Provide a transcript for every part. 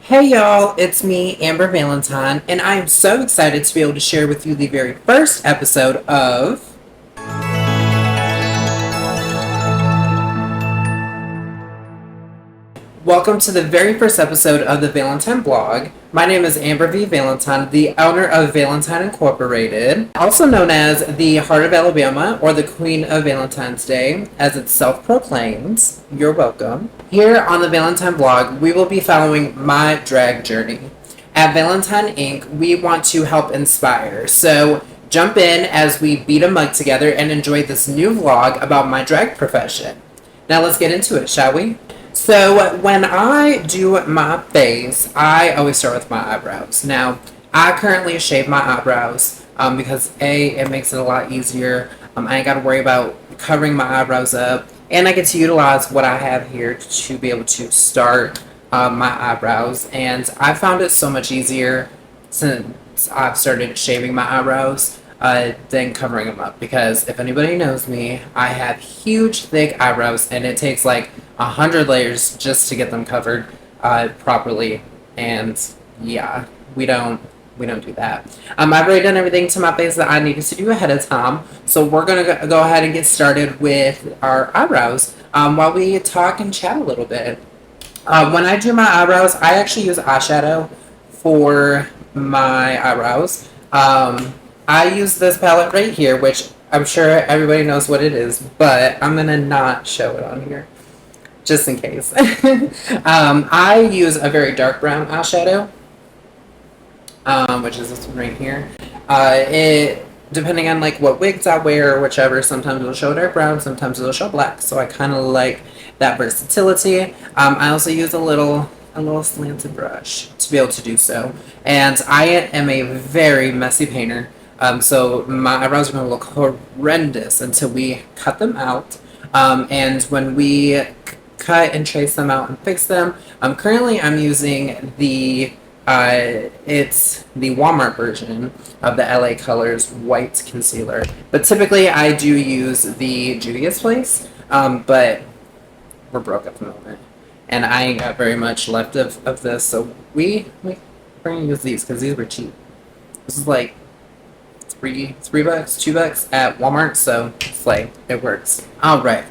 Hey y'all, it's me, Amber Valentine, and I am so excited to be able to share with you the very first episode of Welcome to the very first episode of the Valentine blog. My name is Amber V. Valentine, the owner of Valentine Incorporated, also known as the Heart of Alabama or the Queen of Valentine's Day, as it self-proclaims. You're welcome. Here on the Valentine blog, we will be following my drag journey. At Valentine Inc., we want to help inspire. So jump in as we beat a mug together and enjoy this new vlog about my drag profession. Now let's get into it, shall we? So when I do my face, I always start with my eyebrows. Now, I currently shave my eyebrows because A, it makes it a lot easier. I ain't got to worry about covering my eyebrows up. And I get to utilize what I have here to be able to start my eyebrows. And I found it so much easier since I've started shaving my eyebrows than covering them up. Because if anybody knows me, I have huge, thick eyebrows, and it takes like 100 layers just to get them covered properly. And yeah, we don't do that. I've already done everything to my face that I needed to do ahead of time, so we're gonna go ahead and get started with our eyebrows while we talk and chat a little bit. When I do my eyebrows, I actually use eyeshadow for my eyebrows. I use this palette right here, which I'm sure everybody knows what it is, but I'm gonna not show it on here just in case. I use a very dark brown eyeshadow, which is this one right here. It depending on like what wigs I wear or whichever, sometimes it'll show dark brown, sometimes it'll show black. So I kind of like that versatility. I also use a little slanted brush to be able to do so. And I am a very messy painter. So my eyebrows are going to look horrendous until we cut them out. And when we cut and trace them out and fix them, currently I'm using the it's the Walmart version of the LA Colors white concealer. But typically I do use the Juvia's Place, but we're broke at the moment. And I ain't got very much left of this, so we're going to use these because these were cheap. This is like $3, $2 at Walmart, so it's like, it works. Alright.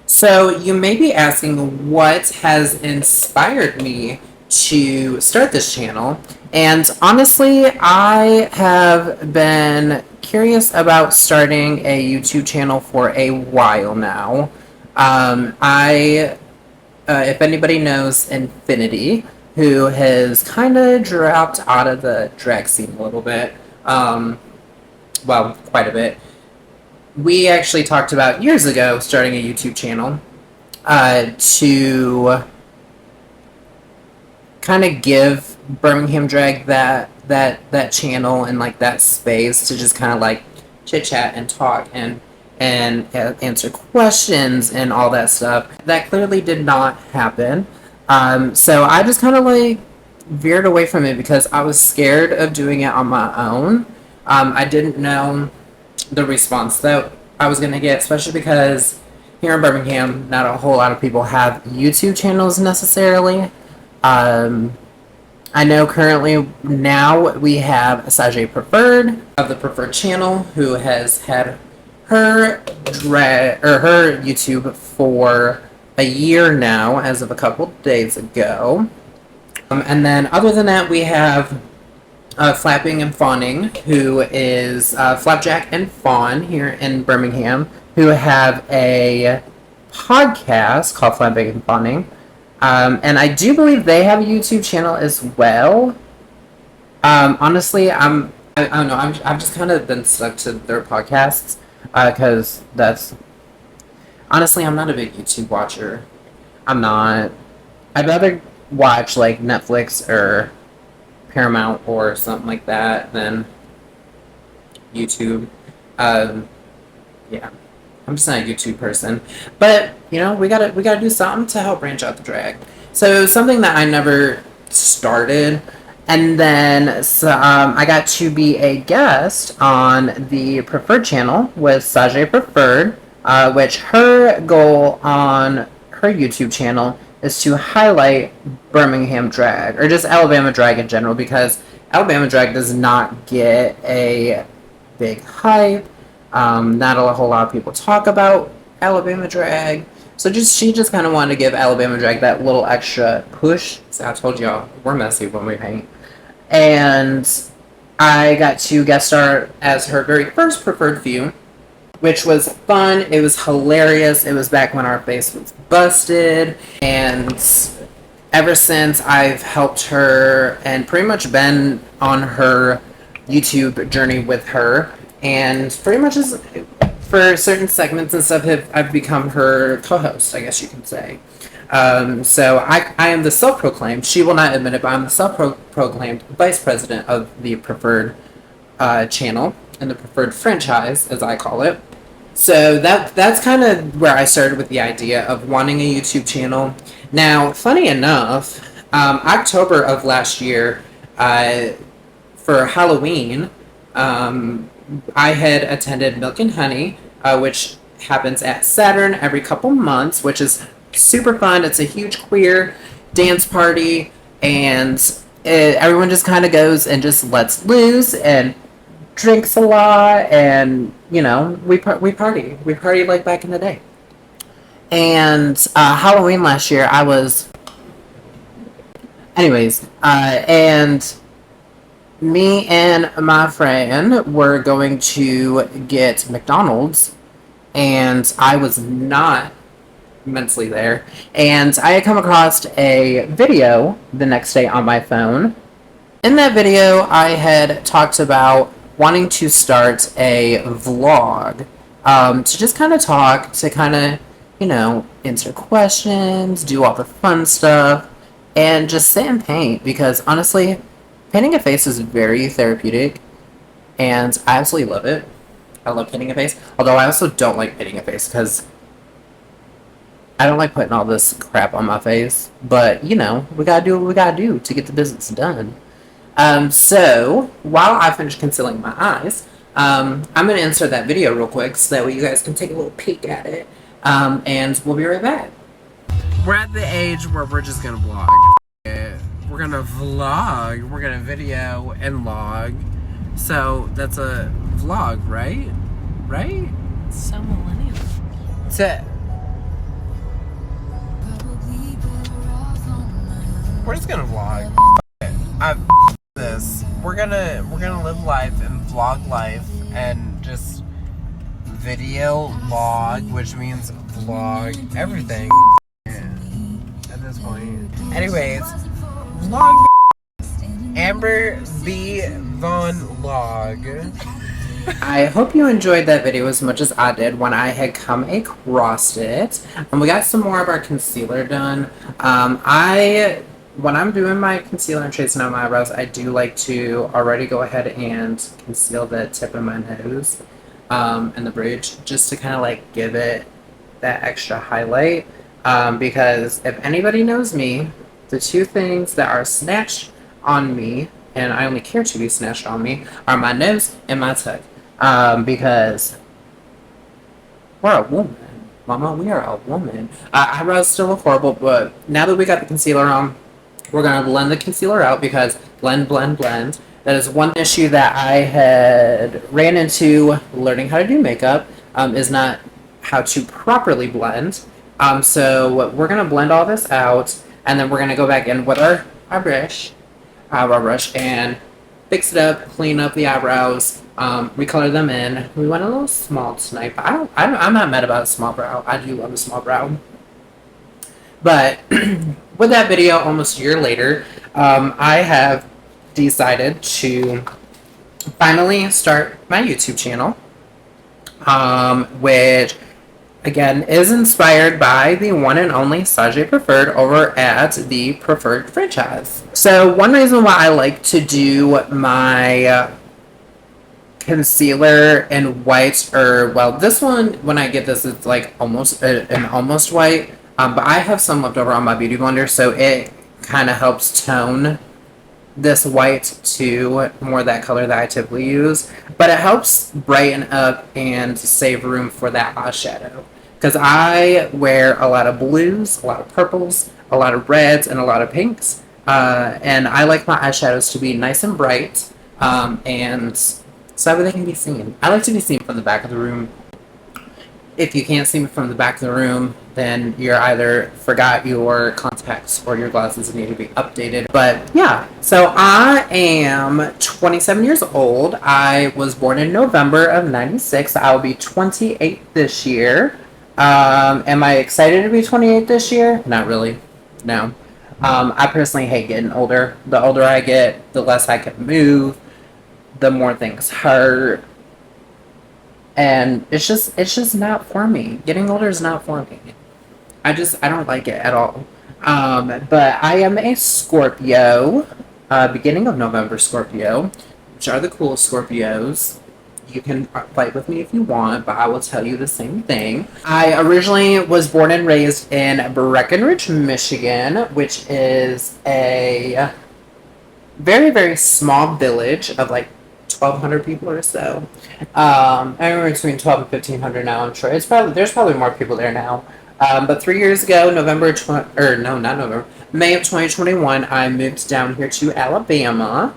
So you may be asking what has inspired me to start this channel, and honestly, I have been curious about starting a YouTube channel for a while now. If anybody knows Infinity, who has kind of dropped out of the drag scene a little bit, well, quite a bit. We actually talked about years ago starting a YouTube channel to kind of give Birmingham Drag that channel and like that space to just kind of like chit chat and talk and answer questions and all that stuff. That clearly did not happen. So I just kind of like veered away from it because I was scared of doing it on my own. I didn't know the response that I was going to get, especially because here in Birmingham, not a whole lot of people have YouTube channels necessarily. I know currently now we have Sajay Preferred of the Preferred channel, who has had her her YouTube for a year now, as of a couple days ago. And then other than that, we have Flapping and Fawning, who is Flapjack and Fawn here in Birmingham, who have a podcast called Flapping and Fawning. And I do believe they have a YouTube channel as well. Honestly, I don't know. I've just kind of been stuck to their podcasts because that's honestly, I'm not a big YouTube watcher. I'm not. I'd rather watch like Netflix or Paramount or something like that than YouTube. Yeah. I'm just not a YouTube person, but you know, we gotta do something to help branch out the drag. So something that I never started, and then I got to be a guest on the Preferred channel with Sajay Preferred, which her goal on her YouTube channel is to highlight Birmingham drag, or just Alabama drag in general, because Alabama drag does not get a big hype. Not a whole lot of people talk about Alabama drag. So she just kind of wanted to give Alabama drag that little extra push. So I told y'all, we're messy when we paint. And I got to guest star as her very first preferred view, which was fun. It was hilarious. It was back when our face was busted. And ever since, I've helped her and pretty much been on her YouTube journey with her. And pretty much just for certain segments and stuff, I've become her co-host, I guess you can say. So I am the self-proclaimed, she will not admit it, but I'm the self-proclaimed vice president of the preferred channel and the preferred franchise, as I call it. So that's kind of where I started with the idea of wanting a YouTube channel. Now, funny enough, October of last year, for Halloween, I had attended Milk and Honey, which happens at Saturn every couple months, which is super fun. It's a huge queer dance party, and everyone just kind of goes and just lets loose and drinks a lot, and we party like back in the day. And Halloween last year, and me and my friend were going to get McDonald's, and I was not mentally there. And I had come across a video the next day on my phone. In that video, I had talked about wanting to start a vlog, to just kind of talk, to kind of, answer questions, do all the fun stuff, and just sit and paint, because honestly, painting a face is very therapeutic, and I absolutely love it. I love painting a face, although I also don't like painting a face, because I don't like putting all this crap on my face, but, we gotta do what we gotta do to get the business done. So, while I finish concealing my eyes, I'm gonna insert that video real quick, so that way you guys can take a little peek at it, and we'll be right back. We're at the age where we're just gonna vlog. We're gonna vlog, we're gonna video and log. So that's a vlog, right? Right? So millennial. We're just gonna vlog. This. We're gonna live life and vlog life and just video log, which means vlog everything. At this point. Anyways, vlog Amber B. Von Log. I hope you enjoyed that video as much as I did when I had come across it. And we got some more of our concealer done. When I'm doing my concealer and tracing out my eyebrows, I do like to already go ahead and conceal the tip of my nose, and the bridge, just to kind of like give it that extra highlight. Because if anybody knows me, the two things that are snatched on me, and I only care to be snatched on me, are my nose and my tuck. Because we're a woman. Mama, we are a woman. Eyebrows still look horrible, but now that we got the concealer on, we're going to blend the concealer out, because blend. That is one issue that I had ran into learning how to do makeup, is not how to properly blend. So we're going to blend all this out, and then we're going to go back in with our eyebrow brush, and fix it up, clean up the eyebrows, recolor them in. We went a little small tonight, but I'm not mad about a small brow. I do love a small brow. But with that video, almost a year later, I have decided to finally start my YouTube channel, which, again, is inspired by the one and only Sajay Preferred over at the Preferred franchise. So one reason why I like to do my concealer in white, or, well, this one, when I get this, it's like almost an almost white. But I have some left over on my beauty blender, so it kind of helps tone this white to more that color that I typically use. But it helps brighten up and save room for that eyeshadow. because I wear a lot of blues, a lot of purples, a lot of reds, and a lot of pinks. And I like my eyeshadows to be nice and bright, and so that they can be seen. I like to be seen from the back of the room. If you can't see me from the back of the room, then you're either forgot your contacts or your glasses need to be updated. But yeah, so I am 27 years old. I was born in November of 96. I will be 28 this year. Am I excited to be 28 this year? Not really. No. I personally hate getting older. The older I get, the less I can move, the more things hurt. And it's just not for me. Getting older is not for me. I don't like it at all. But I am a Scorpio, beginning of November Scorpio, which are the coolest Scorpios. You can fight with me if you want, but I will tell you the same thing. I originally was born and raised in Breckenridge, Michigan, which is a very, very small village of like 1,200 people or so. Anywhere between 12 and 1,500 now, I'm sure. There's probably more people there now. But 3 years ago, May of 2021, I moved down here to Alabama,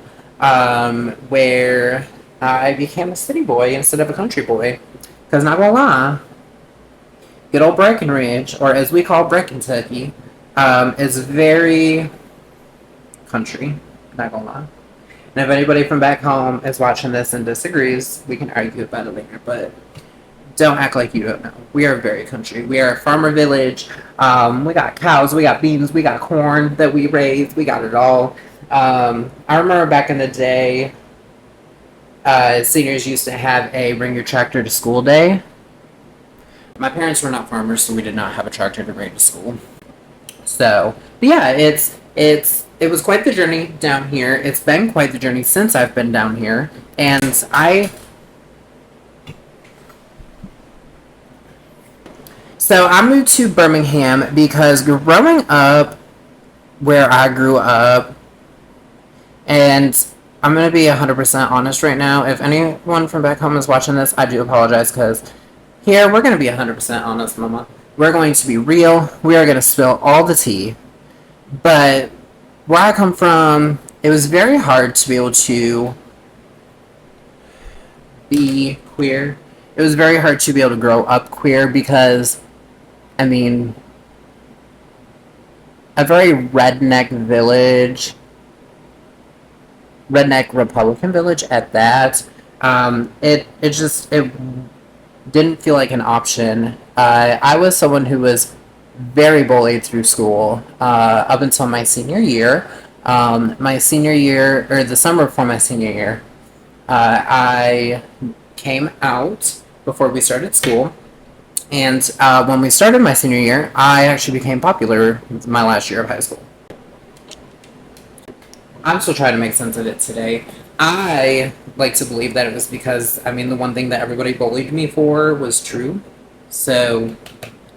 where I became a city boy instead of a country boy. Because not gonna lie, good old Breckenridge, or as we call Kentucky, is very country. Not gonna lie. And if anybody from back home is watching this and disagrees, we can argue about it later. But don't act like you don't know. We are very country. We are a farmer village. We got cows, we got beans, we got corn that we raise. We got it all. I remember back in the day, seniors used to have a bring your tractor to school day. My parents were not farmers, so we did not have a tractor to bring to school. So, but yeah, it was quite the journey down here. It's been quite the journey since I've been down here. And So I moved to Birmingham because growing up where I grew up, and I'm going to be 100% honest right now. If anyone from back home is watching this, I do apologize because here we're going to be 100% honest, Mama. We're going to be real. We are going to spill all the tea. But where I come from, it was very hard to be able to be queer. It was very hard to be able to grow up queer because, I mean, a very redneck village, redneck Republican village at that, it didn't feel like an option. I was someone who was very bullied through school up until my senior year. My senior year, or the summer before my senior year, I came out before we started school. And when we started my senior year, I actually became popular my last year of high school. I'm still trying to make sense of it today. I like to believe that it was because, I mean, the one thing that everybody bullied me for was true. So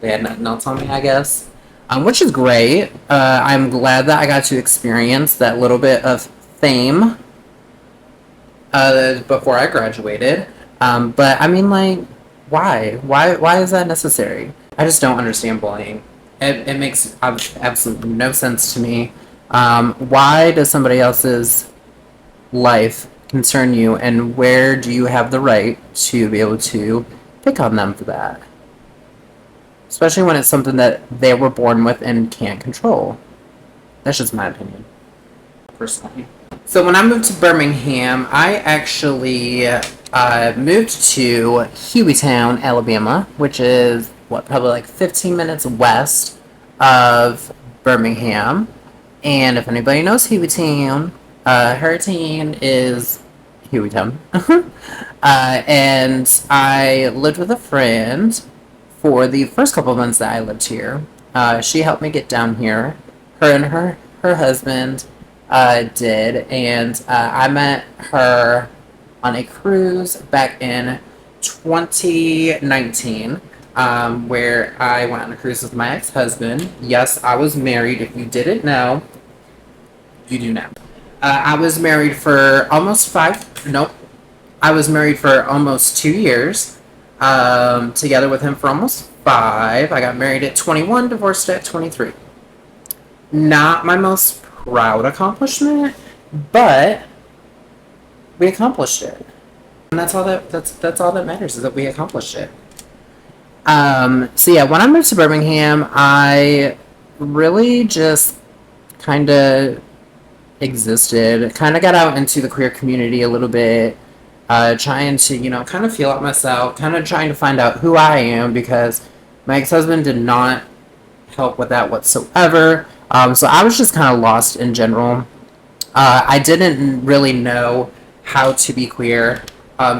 they had nothing else on me, I guess. Which is great. I'm glad that I got to experience that little bit of fame before I graduated. But, I mean, like, why? Why is that necessary? I just don't understand bullying. It makes absolutely no sense to me. Why does somebody else's life concern you, and where do you have the right to be able to pick on them for that? Especially when it's something that they were born with and can't control. That's just my opinion, personally. So when I moved to Birmingham, I actually moved to Hueytown, Alabama, which is, probably like 15 minutes west of Birmingham. And if anybody knows Hueytown, her town is Hueytown. And I lived with a friend for the first couple of months that I lived here. She helped me get down here. Her and her husband did. And I met her on a cruise back in 2019, where I went on a cruise with my ex-husband. Yes, I was married. If you didn't know, you do now. I was married for almost I was married for almost 2 years. Together with him for almost I got married at 21, divorced at 23. Not my most proud accomplishment, but we accomplished it. And that's all that matters, is that we accomplished it. So yeah, when I moved to Birmingham, I really just kind of existed, kind of got out into the queer community a little bit, trying to, kind of feel out myself, kind of trying to find out who I am, because my ex-husband did not help with that whatsoever. So I was just kind of lost in general. I didn't really know how to be queer,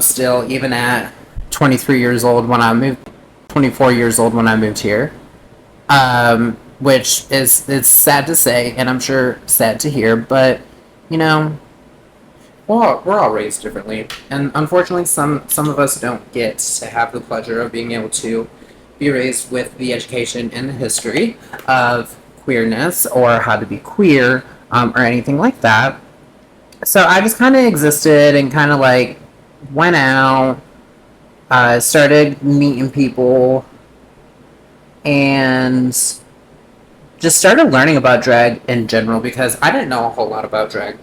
still, even at 23 years old when I moved, 24 years old when I moved here. Which is, it's sad to say, and I'm sure sad to hear, but, we're all raised differently. And unfortunately, some of us don't get to have the pleasure of being able to be raised with the education and the history of queerness or how to be queer, or anything like that. So I just kind of existed and kind of like went out, started meeting people, and just started learning about drag in general, because I didn't know a whole lot about drag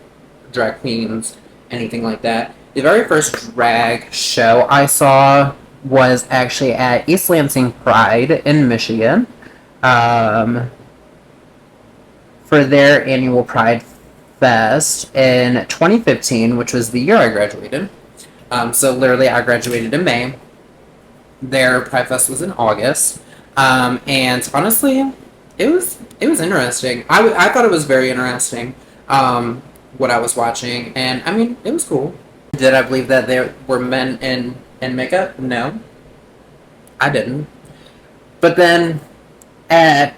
queens, anything like that. The very first drag show I saw was actually at East Lansing Pride in Michigan, for their annual Pride Fest in 2015, which was the year I graduated. So literally, I graduated in May. Their Pride Fest was in August, and honestly, it was interesting. I thought it was very interesting, what I was watching, and I mean, it was cool. Did I believe that there were men in makeup? No, I didn't. But then at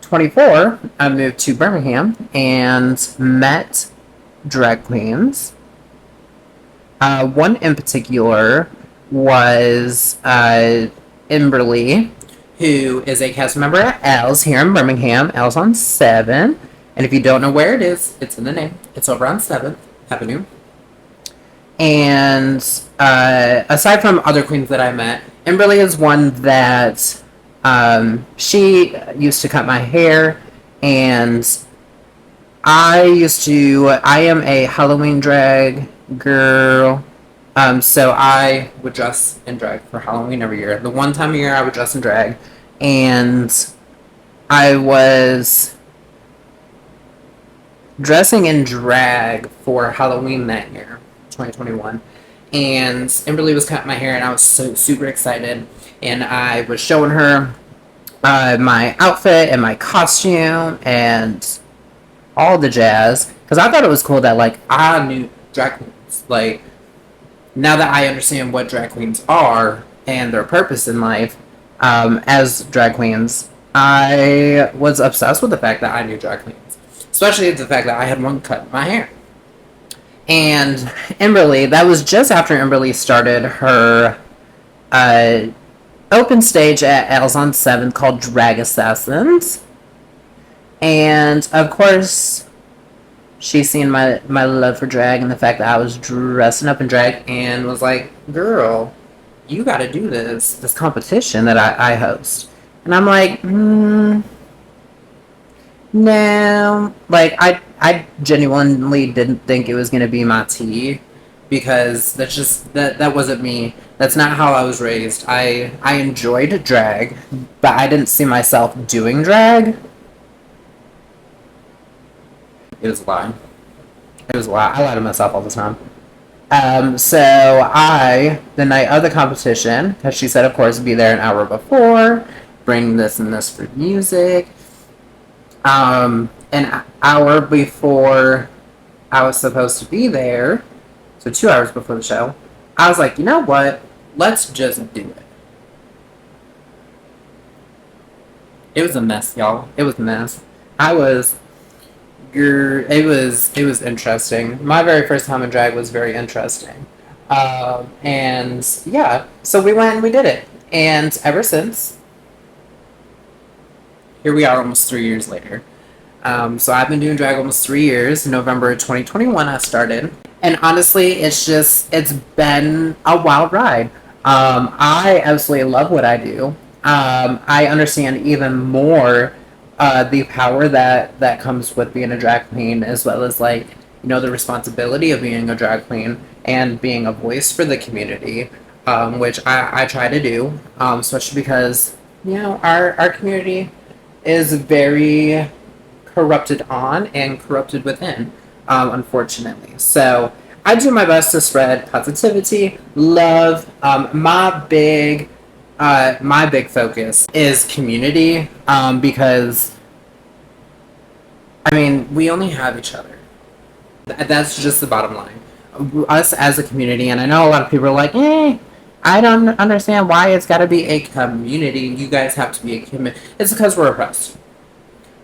24, I moved to Birmingham and met drag queens. One in particular was Imberly, who is a cast member at Al's here in Birmingham. Al's on 7th. And if you don't know where it is, it's in the name. It's over on 7th Avenue. And aside from other queens that I met, Imberly is one that she used to cut my hair, and I am a Halloween drag girl. So I would dress in drag for Halloween every year. The one time a year I would dress in drag, and I was dressing in drag for Halloween that year, 2021. And Imberly was cutting my hair, and I was so super excited. And I was showing her my outfit and my costume and all the jazz, because I thought it was cool that, like, I knew drag queens. Like, now that I understand what drag queens are and their purpose in life, as drag queens, I was obsessed with the fact that I knew drag queens. Especially the fact that I had one cut my hair. And Imberly, that was just after Imberly started her open stage at Al's on 7th called Drag Assassins. And of course, she's seen my love for drag and the fact that I was dressing up in drag, and was like, girl, you gotta do this competition that I host. And I'm like, no. Like, I genuinely didn't think it was gonna be my tea, because that wasn't me. That's not how I was raised. I enjoyed drag, but I didn't see myself doing drag. It was a lie. It was a lie. I lie to myself all the time. So the night of the competition, because she said, of course, be there an hour before, bring this and this for music. An hour before I was supposed to be there, so 2 hours before the show, I was like, you know what? Let's just do it. It was a mess, y'all. It was a mess. It was interesting. My very first time in drag was very interesting. And yeah, so we went and we did it. And ever since, here we are almost 3 years later. So I've been doing drag almost 3 years. November 2021 I started. And honestly, it's been a wild ride. I absolutely love what I do. I understand even more the power that comes with being a drag queen, as well as like the responsibility of being a drag queen and being a voice for the community, which I try to do, especially because our community is very corrupted on and corrupted within, unfortunately. So I do my best to spread positivity, love. My big focus is community, because I mean we only have each other. That's just the bottom line. Us as a community, and I know a lot of people are like, I don't understand why it's got to be a community. You guys have to be a community. It's because we're oppressed.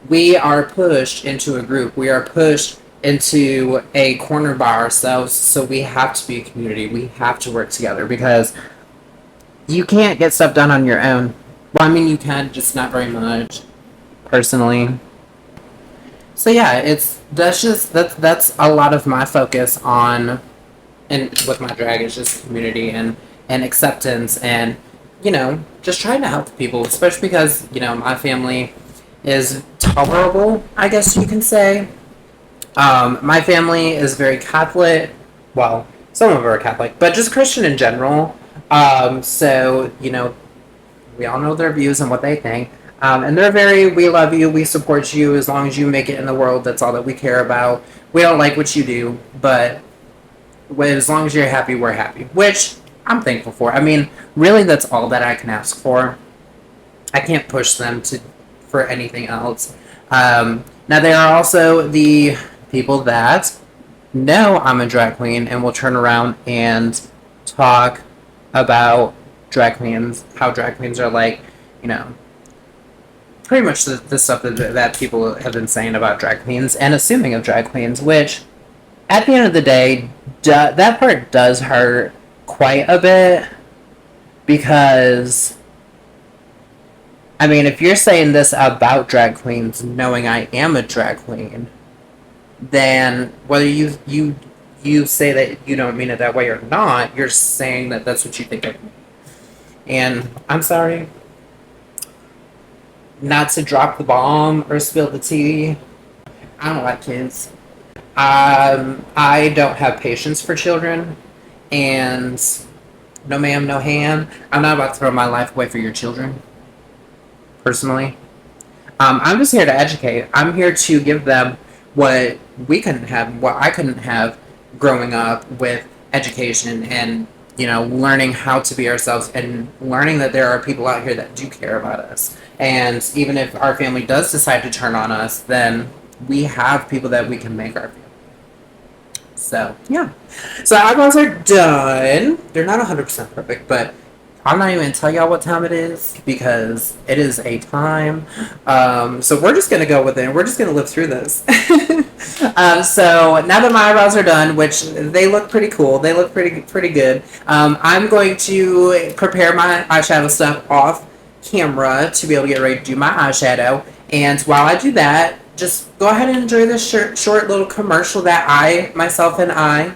We are pushed into a group. We are pushed into a corner by ourselves. So we have to be a community. We have to work together because you can't get stuff done on your own. Well, I mean, you can, just not very much, personally. So yeah, that's a lot of my focus on, and with my drag is just community and acceptance and just trying to help people, especially because my family is tolerable, I guess you can say. My family is very Catholic. Well, some of them are Catholic, but just Christian in general. So we all know their views and what they think. And they're we love you, we support you, as long as you make it in the world, that's all that we care about. We don't like what you do, but as long as you're happy, we're happy. Which I'm thankful for. I mean, really, that's all that I can ask for. I can't push them for anything else. Now, there are also the people that know I'm a drag queen and will turn around and talk about drag queens, how drag queens are like, pretty much the stuff that people have been saying about drag queens and assuming of drag queens, which at the end of the day, that part does hurt quite a bit, because I mean, if you're saying this about drag queens knowing I am a drag queen, then whether you say that you don't mean it that way or not, you're saying that that's what you think of me. And I'm sorry, not to drop the bomb or spill the tea, I don't like kids. I don't have patience for children, and no ma'am, no ham. I'm not about to throw my life away for your children, personally. I'm just here to educate. I'm here to give them what we couldn't have, what I couldn't have growing up, with education and learning how to be ourselves and learning that there are people out here that do care about us. And even if our family does decide to turn on us, then we have people that we can make our family. So, yeah. So, our eyebrows are done. They're not 100% perfect, but I'm not even going to tell y'all what time it is because it is a time. So we're just going to go with it. We're just going to live through this. So now that my eyebrows are done, which they look pretty cool. They look pretty good. I'm going to prepare my eyeshadow stuff off camera to be able to get ready to do my eyeshadow. And while I do that, just go ahead and enjoy this short little commercial that myself and I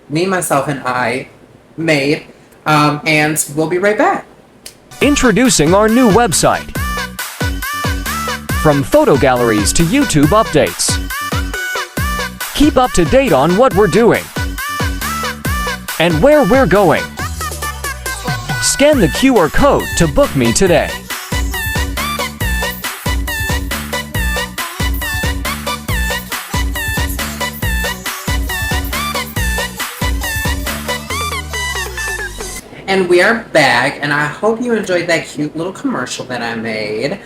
made. And we'll be right back. Introducing our new website. From photo galleries to YouTube updates. Keep up to date on what we're doing and where we're going. Scan the QR code to book me today. And we are back, and I hope you enjoyed that cute little commercial that I made.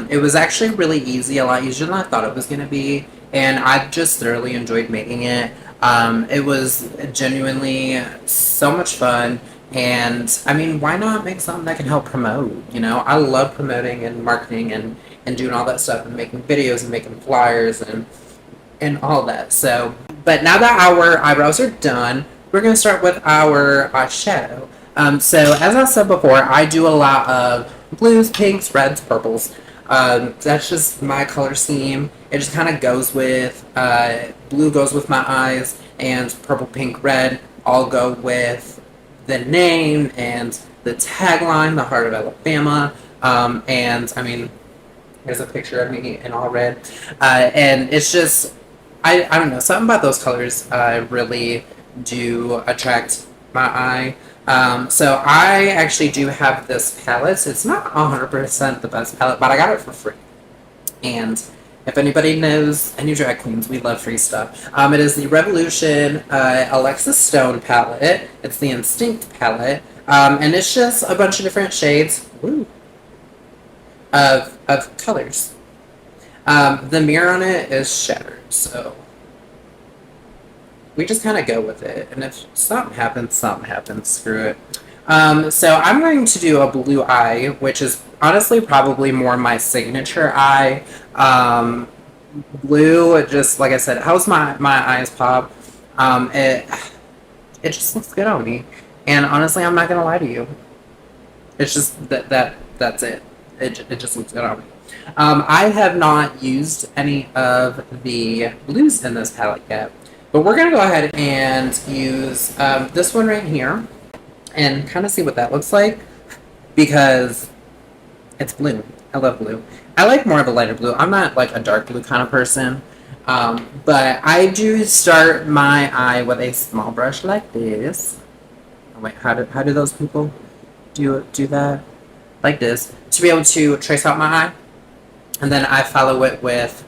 It was actually really easy, a lot easier than I thought it was going to be, and I just thoroughly enjoyed making it. It was genuinely so much fun, and I mean, why not make something that can help promote? I love promoting and marketing and doing all that stuff and making videos and making flyers and all that. So, but now that our eyebrows are done, we're going to start with our eyeshadow. So as I said before, I do a lot of blues, pinks, reds, purples. That's just my color scheme. It just kind of goes with, blue goes with my eyes, and purple, pink, red all go with the name and the tagline, the Heart of Alabama. And I mean, here's a picture of me in all red. And it's just, I don't know, something about those colors really do attract my eye. So I actually do have this palette. It's not 100% the best palette, but I got it for free. And if anybody knows any drag queens, we love free stuff. It is the Revolution Alexis Stone palette. It's the Instinct palette. And it's just a bunch of different shades of colors. The mirror on it is shattered, so we just kind of go with it. And if something happens, screw it. So I'm going to do a blue eye, which is honestly probably more my signature eye. Blue, just like I said, helps my eyes pop. It just looks good on me. And honestly, I'm not gonna lie to you. It's just that's it. It just looks good on me. I have not used any of the blues in this palette yet, but we're gonna go ahead and use this one right here and kind of see what that looks like, because it's blue. I love blue. I like more of a lighter blue. I'm not like a dark blue kind of person, but I do start my eye with a small brush like this. Oh, wait, how do those people do that? Like this, to be able to trace out my eye, and then I follow it with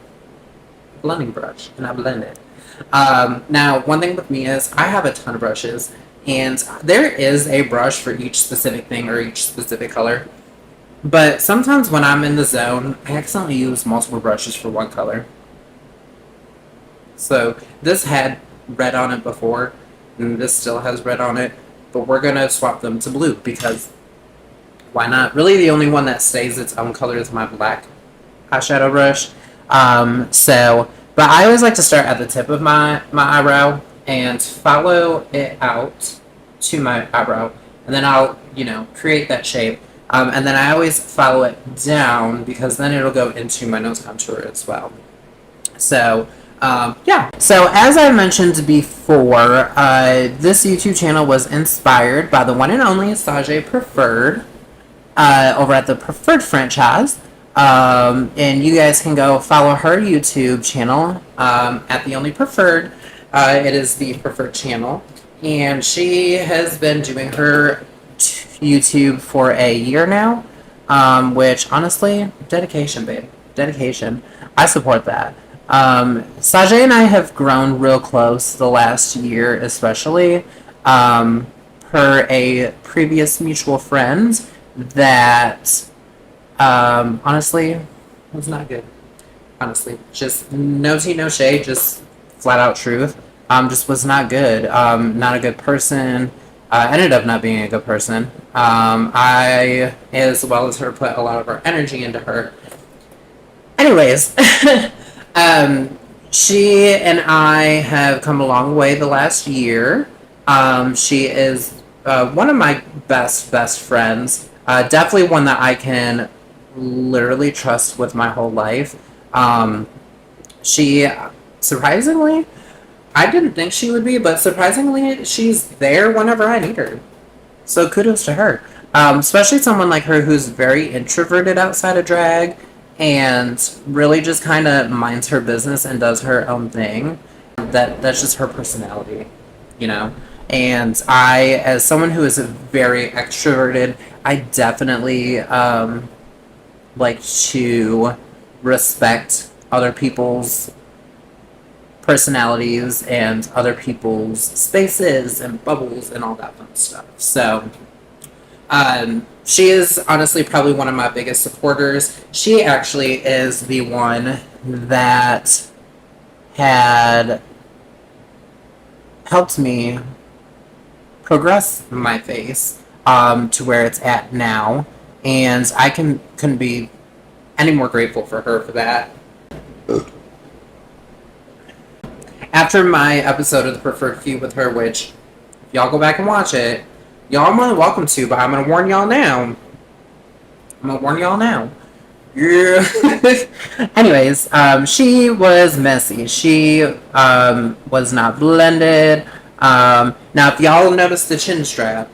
a blending brush and I blend it. Now, one thing with me is I have a ton of brushes, and there is a brush for each specific thing or each specific color. But sometimes when I'm in the zone, I accidentally use multiple brushes for one color. So this had red on it before, and this still has red on it, but we're gonna swap them to blue because why not? Really, the only one that stays its own color is my black eyeshadow brush. But I always like to start at the tip of my eyebrow and follow it out to my eyebrow, and then I'll, create that shape. And then I always follow it down because then it'll go into my nose contour as well. So, yeah. So as I mentioned before, this YouTube channel was inspired by the one and only Sage Preferred over at the Preferred franchise. And you guys can go follow her YouTube channel at The Only Preferred. It is the Preferred channel. And she has been doing her YouTube for a year now, which honestly, dedication, babe. Dedication. I support that. Sage and I have grown real close the last year, especially per a previous mutual friend that honestly was not good. Honestly, just no tea, no shade, just flat out truth. Just was not good. Not a good person. Ended up not being a good person. I, as well as her, put a lot of our energy into her. Anyways, she and I have come a long way the last year. She is one of my best friends. Definitely one that I can literally trust with my whole life. She, surprisingly, I didn't think she would be, but surprisingly, she's there whenever I need her. So kudos to her. Especially someone like her who's very introverted outside of drag and really just kind of minds her business and does her own thing. That's just her personality, And I, as someone who is very extroverted, I definitely like to respect other people's personalities and other people's spaces and bubbles and all that fun stuff. So she is honestly probably one of my biggest supporters. She actually is the one that had helped me progress my face to where it's at now, and I couldn't be any more grateful for her for that. After my episode of the Preferred Feud with her, which, if y'all go back and watch it, y'all are more than welcome to, but I'm going to warn y'all now. Yeah. Anyways, she was messy. She was not blended. Now, if y'all notice the chin strap,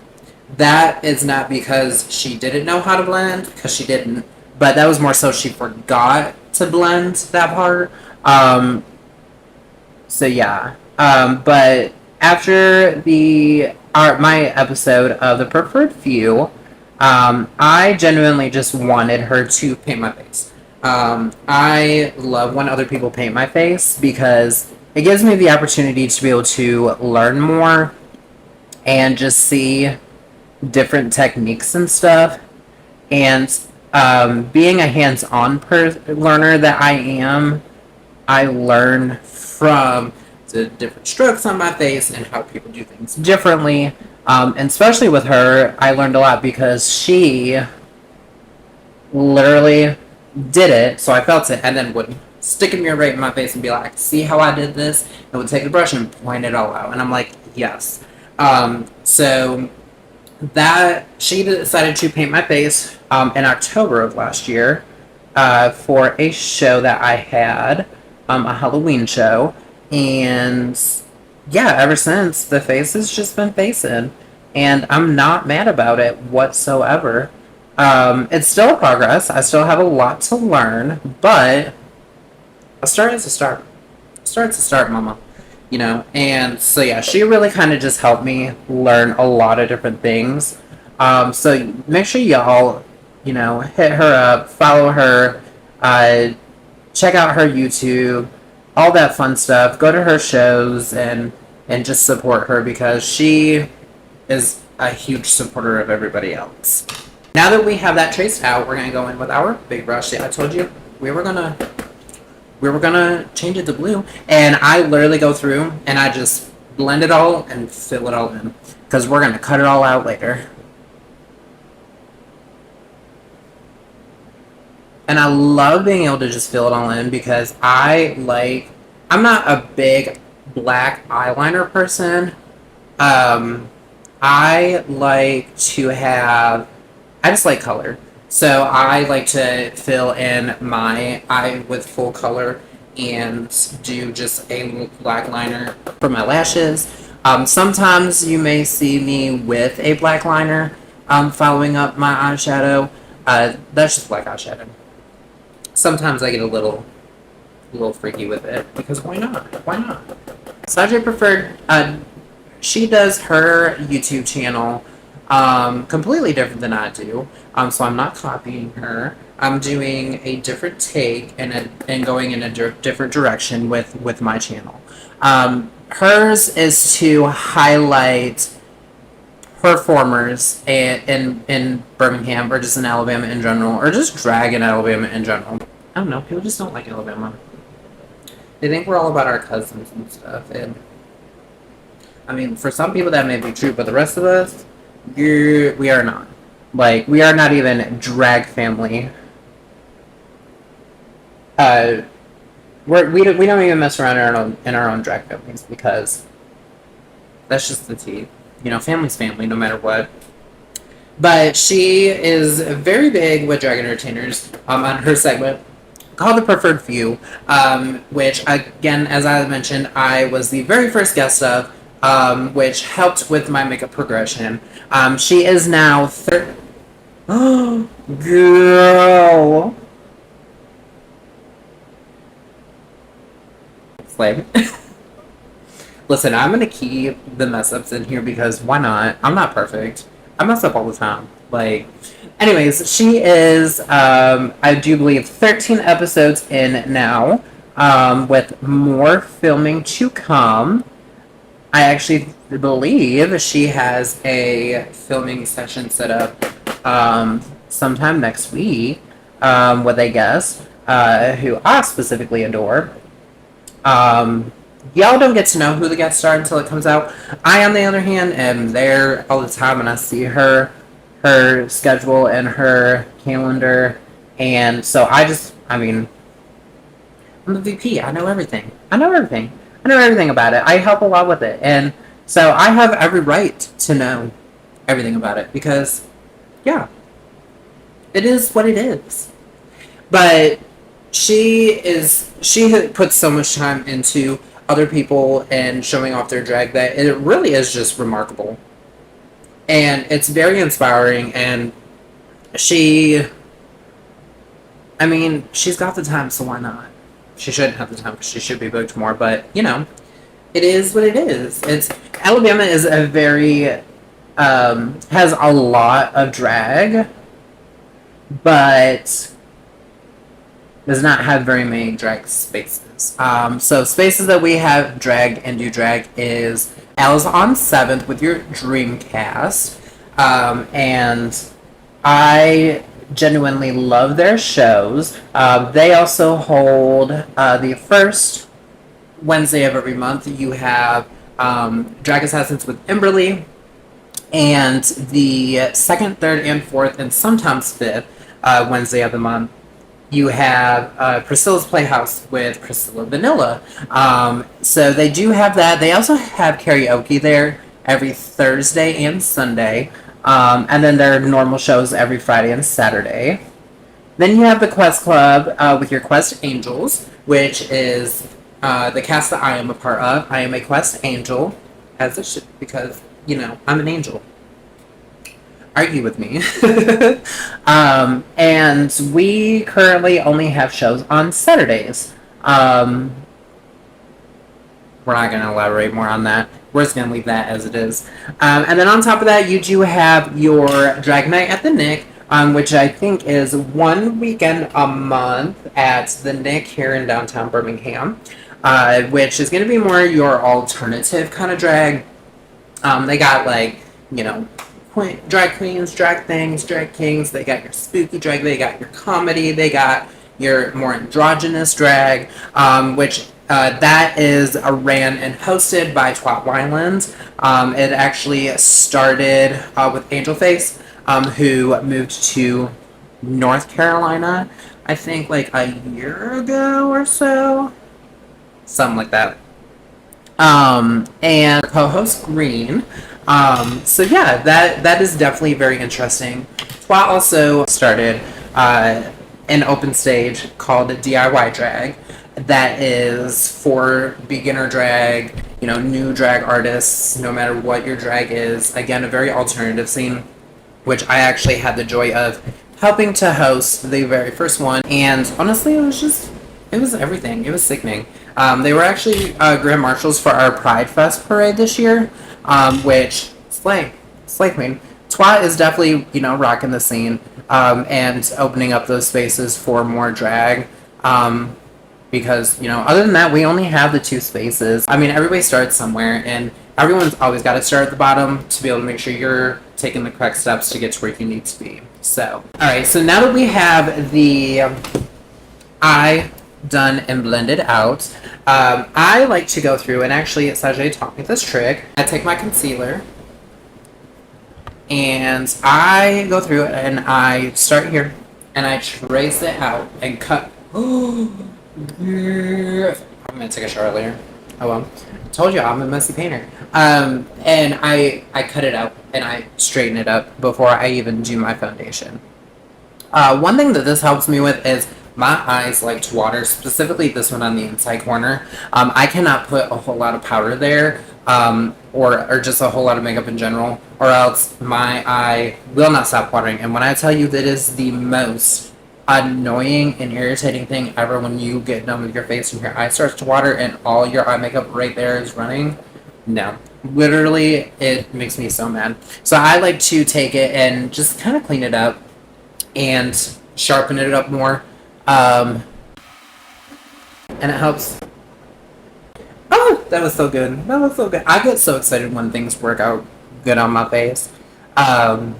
that is not because she didn't know how to blend, because she didn't, but that was more so she forgot to blend that part. So yeah. But after my episode of the preferred few, I genuinely just wanted her to paint my face. I love when other people paint my face because it gives me the opportunity to be able to learn more and just see different techniques and stuff. And being a hands-on learner that I am, I learn from the different strokes on my face and how people do things differently. And especially with her, I learned a lot because she literally did it, so I felt it, and then would stick a mirror right in my face and be like, see how I did this? And would take the brush and point it all out. And I'm like, yes. So that she decided to paint my face in October of last year for a show that I had, a Halloween show. And yeah, ever since, the face has just been facing. And I'm not mad about it whatsoever. It's still a progress. I still have a lot to learn, but a start is a start. A start's a start, mama. You know, and so yeah, she really kind of just helped me learn a lot of different things. So make sure y'all, you know, hit her up, follow her, check out her YouTube, all that fun stuff. Go to her shows and just support her because she is a huge supporter of everybody else. Now that we have that traced out, we're gonna go in with our big brush. I told you we were gonna change it to blue, and I literally go through and I just blend it all and fill it all in because we're gonna cut it all out later. And I love being able to just fill it all in because I'm not a big black eyeliner person. I like to have, I just like color. So I like to fill in my eye with full color and do just a black liner for my lashes. Sometimes you may see me with a black liner following up my eyeshadow. That's just black eyeshadow. Sometimes I get a little freaky with it because why not? Why not? Sajay Preferred, she does her YouTube channel completely different than I do. So I'm not copying her. I'm doing a different take and going in a different direction with my channel. Hers is to highlight performers in Birmingham or just in Alabama in general, or just drag in Alabama in general. I don't know. People just don't like Alabama. They think we're all about our cousins and stuff. And I mean, for some people that may be true, but the rest of us, we are not. Like, we are not even drag family. We don't even mess around in our own drag families because that's just the tea. You know, family's family, no matter what. But she is very big with drag entertainers on her segment called The Preferred Few, which, again, as I mentioned, I was the very first guest of, which helped with my makeup progression. She is now Oh, girl. Slay. Listen, I'm gonna keep the mess ups in here because why not? I'm not perfect. I mess up all the time. Like, anyways, she is, I do believe, 13 episodes in now, with more filming to come. I actually believe she has a filming session set up sometime next week with a guest who I specifically adore. Y'all don't get to know who the guests are until it comes out. I, on the other hand, am there all the time, and I see her schedule and her calendar, and so I mean, I'm the VP. I know everything. I know everything about it. I help a lot with it, and so I have every right to know everything about it because, yeah, it is what it is. But she puts so much time into other people and showing off their drag that it really is just remarkable. and it's very inspiring. And she, I mean, she's got the time, so why not? She shouldn't have the time because she should be booked more, but you know, it is what it is. It's Alabama is a very has a lot of drag, but does not have very many drag spaces. So spaces that we have drag and do drag is Al's on 7th with your Dreamcast. And I genuinely love their shows. They also hold the first Wednesday of every month. You have Drag Assassins with Emberly, and the second, third, and fourth, and sometimes fifth Wednesday of the month, you have Priscilla's Playhouse with Priscilla Vanilla. So they do have that. They also have karaoke there every Thursday and Sunday. And then their normal shows every Friday and Saturday. Then you have the Quest Club with your Quest Angels, which is the cast that I am a part of. I am a Quest Angel, as it should, because, you know, I'm an angel. Argue with me. And we currently only have shows on Saturdays. We're not going to elaborate more on that. We're just going to leave that as it is. And then on top of that, you do have your Drag Night at the Nick, which I think is one weekend a month at the Nick here in downtown Birmingham, which is going to be more your alternative kind of drag. They got, like, you know, drag queens, drag things, drag kings. They got your spooky drag. They got your comedy. They got your more androgynous drag, which that is ran and hosted by Twat Wyland. It actually started with Angelface, who moved to North Carolina, I think, like a year ago or so. Something like that. And co-host Green. So yeah, that is definitely very interesting. Twat also started an open stage called DIY Drag that is for beginner drag, you know, new drag artists, no matter what your drag is. Again, a very alternative scene, which I actually had the joy of helping to host the very first one. And honestly, it was everything. It was sickening. They were actually Grand Marshals for our Pride Fest parade this year, which, slay queen. Twat is definitely, you know, rocking the scene, and opening up those spaces for more drag, because, you know, other than that, we only have the 2 spaces. I mean, everybody starts somewhere, and everyone's always got to start at the bottom to be able to make sure you're taking the correct steps to get to where you need to be. So, alright, so now that we have the eye done and blended out, I like to go through, and actually Sajay taught me this trick. I take my concealer and I go through it and I start here and I trace it out and cut. I'm gonna take a shower later. Oh well. Told you I'm a messy painter. And I cut it out and I straighten it up before I even do my foundation. One thing that this helps me with is my eyes like to water, specifically this one on the inside corner. I cannot put a whole lot of powder there, or just a whole lot of makeup in general, or else my eye will not stop watering. And when I tell you that is the most annoying and irritating thing ever, when you get done with your face and your eye starts to water and all your eye makeup right there is running, no. Literally, it makes me so mad. So I like to take it and just kind of clean it up and sharpen it up more. And it helps. Oh, that was so good. That was so good. I get so excited when things work out good on my face. But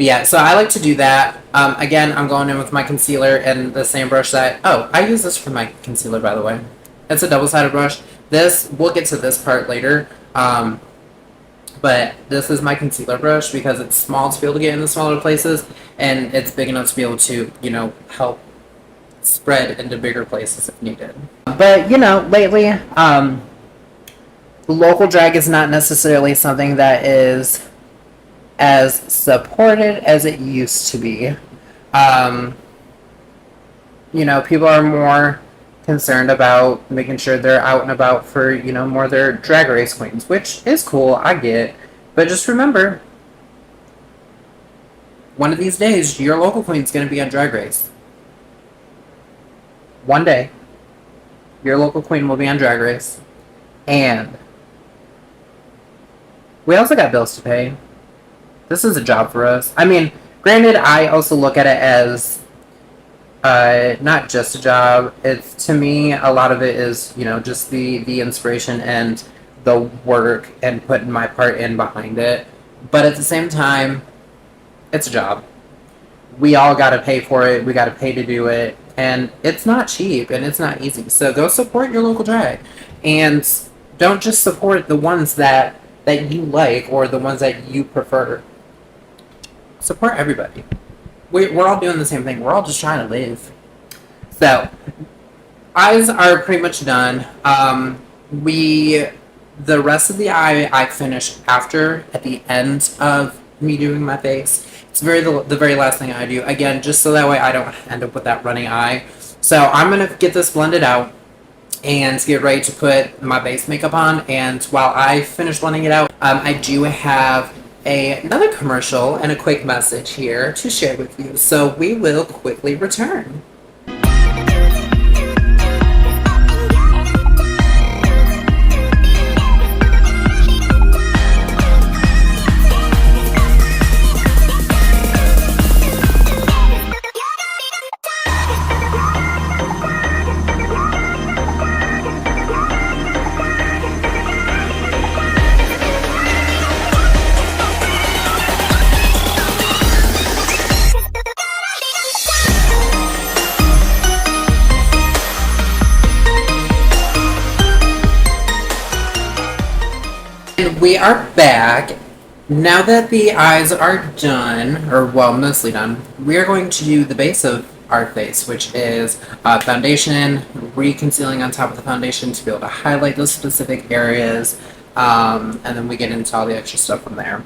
yeah, so I like to do that. Again, I'm going in with my concealer and the same brush that... Oh, I use this for my concealer, by the way. It's a double-sided brush. We'll get to this part later. But this is my concealer brush because it's small to be able to get into smaller places, and it's big enough to be able to, you know, help spread into bigger places if needed. But, you know, lately, local drag is not necessarily something that is as supported as it used to be. You know, people are more concerned about making sure they're out and about for, you know, more their drag race queens, which is cool. I get, But just remember, one of these days, your local queen's going to be on Drag Race. One day, your local queen will be on Drag Race. And we also got bills to pay. This is a job for us. I mean, granted, I also look at it as not just a job. It's, to me, a lot of it is, just the inspiration and the work and putting my part in behind it. But at the same time, it's a job. We all got to pay for it. We got to pay to do it. And it's not cheap and it's not easy. So go support your local drag. And don't just support the ones that you like or the ones that you prefer. Support everybody. We're all doing the same thing. We're all just trying to live. So, eyes are pretty much done. The rest of the eye I finished at the end of me doing my face. It's the very last thing I do. Again, just so that way I don't end up with that running eye. So I'm going to get this blended out and get ready to put my base makeup on. And while I finish blending it out, I do have another commercial and a quick message here to share with you. So we will quickly return. We are back. Now that the eyes are done, or well, mostly done, we are going to do the base of our face, which is foundation, re-concealing on top of the foundation to be able to highlight those specific areas, and then we get into all the extra stuff from there.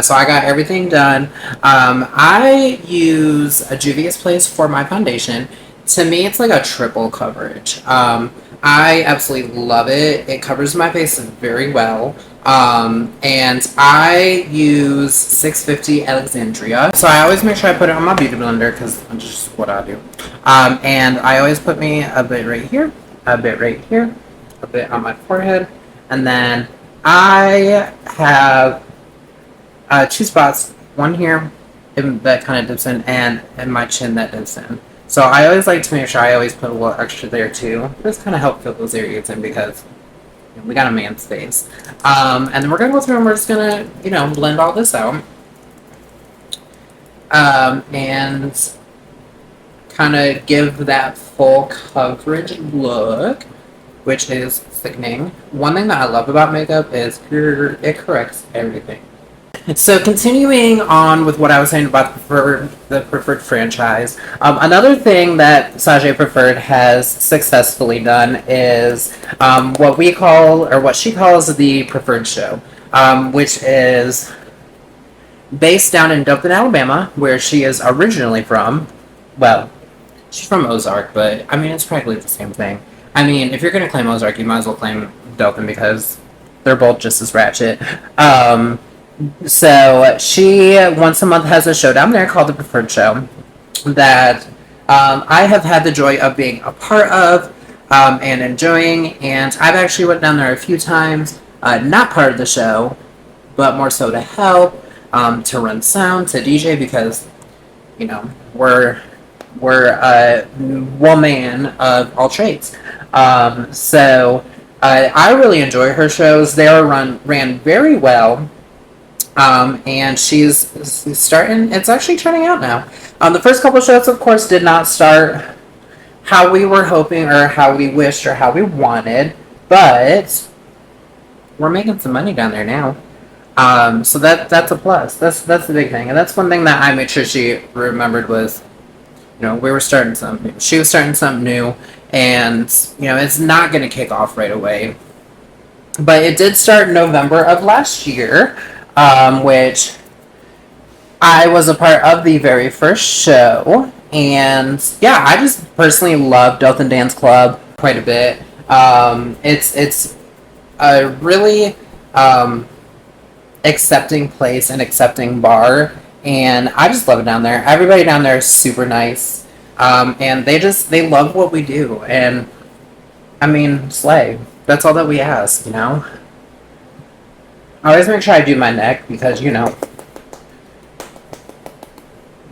So I got everything done. I use a Juvia's Place for my foundation. To me, it's like a triple coverage. I absolutely love it. It covers my face very well. And I use 650 Alexandria. So I always make sure I put it on my beauty blender because that's just what I do. And I always put me a bit right here, a bit right here, a bit on my forehead. And then I have two spots, one here that kind of dips in and my chin that dips in. So I always like to make sure I always put a little extra there too. Just kind of help fill those areas in because we got a man's face. And then we're going to go through and we're just going to, blend all this out. And kind of give that full coverage look, which is sickening. One thing that I love about makeup is it corrects everything. So continuing on with what I was saying about the preferred franchise, another thing that Sajay Preferred has successfully done is what we call, or what she calls, the Preferred Show, which is based down in Dothan, Alabama, where she is originally from. Well, she's from Ozark, but I mean, it's practically the same thing. I mean, if you're going to claim Ozark, you might as well claim Dothan because they're both just as ratchet. So she once a month has a show down there called the Preferred Show that I have had the joy of being a part of and enjoying, and I've actually went down there a few times, not part of the show, but more so to help, to run sound, to DJ, because we're a woman of all trades. So I really enjoy her shows. They are ran very well. And she's starting, it's actually turning out now. The first couple shows, of course, did not start how we were hoping or how we wished or how we wanted, but we're making some money down there now. So that's a plus. That's the big thing. And that's one thing that I made sure she remembered was, we were starting something new. She was starting something new, and, it's not going to kick off right away. But it did start in November of last year. Which I was a part of the very first show, and yeah, I just personally love Dothan Dance Club quite a bit. It's a really accepting place and accepting bar, and I just love it down there. Everybody down there is super nice, and they love what we do, and I mean, slay. That's all that we ask, you know. I always make sure I do my neck because we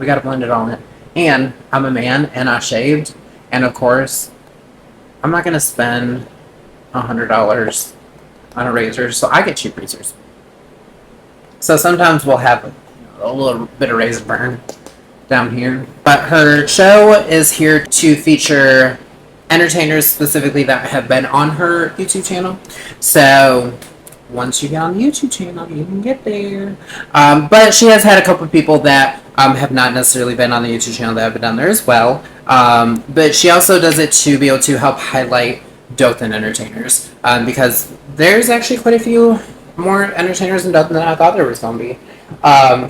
gotta blend it all in. And I'm a man, and I shaved, and of course, I'm not gonna spend $100 on a razor, so I get cheap razors. So sometimes we'll have a little bit of razor burn down here. But her show is here to feature entertainers specifically that have been on her YouTube channel. So once you get on the YouTube channel, you can get there. But she has had a couple of people that have not necessarily been on the YouTube channel that have been on there as well. But she also does it to be able to help highlight Dothan entertainers, because there's actually quite a few more entertainers in Dothan than I thought there was going to be.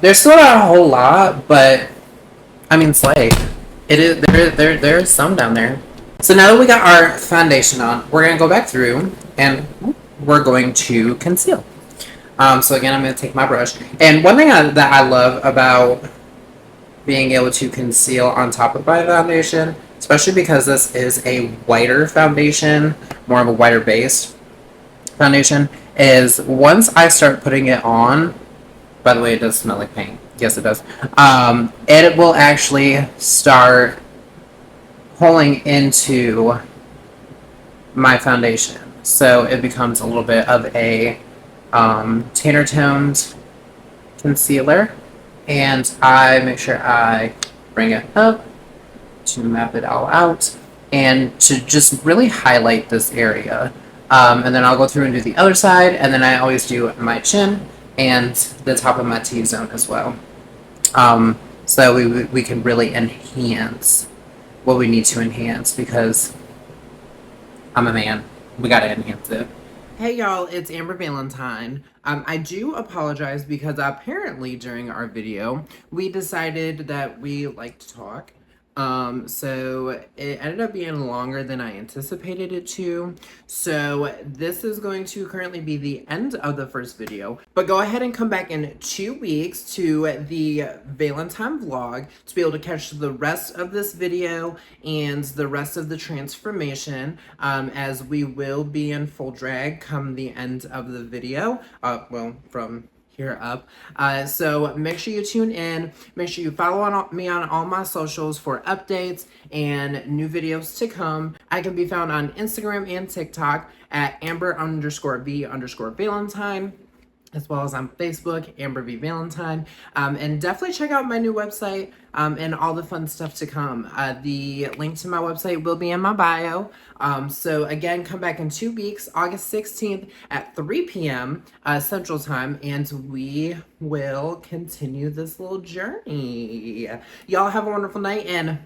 There's still not a whole lot, but I mean, slay. It is there's some down there. So now that we got our foundation on, we're gonna go back through and we're going to conceal. So again, I'm gonna take my brush. And one thing that I love about being able to conceal on top of my foundation, especially because this is a whiter foundation, more of a whiter base foundation, is once I start putting it on, by the way, it does smell like paint. Yes, it does. It will actually start pulling into my foundation. So it becomes a little bit of a tanner toned concealer. And I make sure I bring it up to map it all out and to just really highlight this area. And then I'll go through and do the other side, and then I always do my chin and the top of my T-zone as well. So we can really enhance what we need to enhance, because I'm a man. We gotta enhance it. Hey y'all, it's Amber Valentine. I do apologize because apparently during our video, we decided that we like to talk. So it ended up being longer than I anticipated it to. So this is going to currently be the end of the first video. But go ahead and come back in 2 weeks to the Valentine vlog to be able to catch the rest of this video and the rest of the transformation, as we will be in full drag come the end of the video. Well, from here up. So make sure you tune in. Make sure you follow me on all my socials for updates and new videos to come. I can be found on Instagram and TikTok at Amber_V_Valentine, as well as on Facebook, Amber V Valentine. And definitely check out my new website and all the fun stuff to come. The link to my website will be in my bio. So again, come back in 2 weeks, August 16th at 3 p.m. Central Time, and we will continue this little journey. Y'all have a wonderful night, and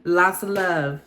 lots of love.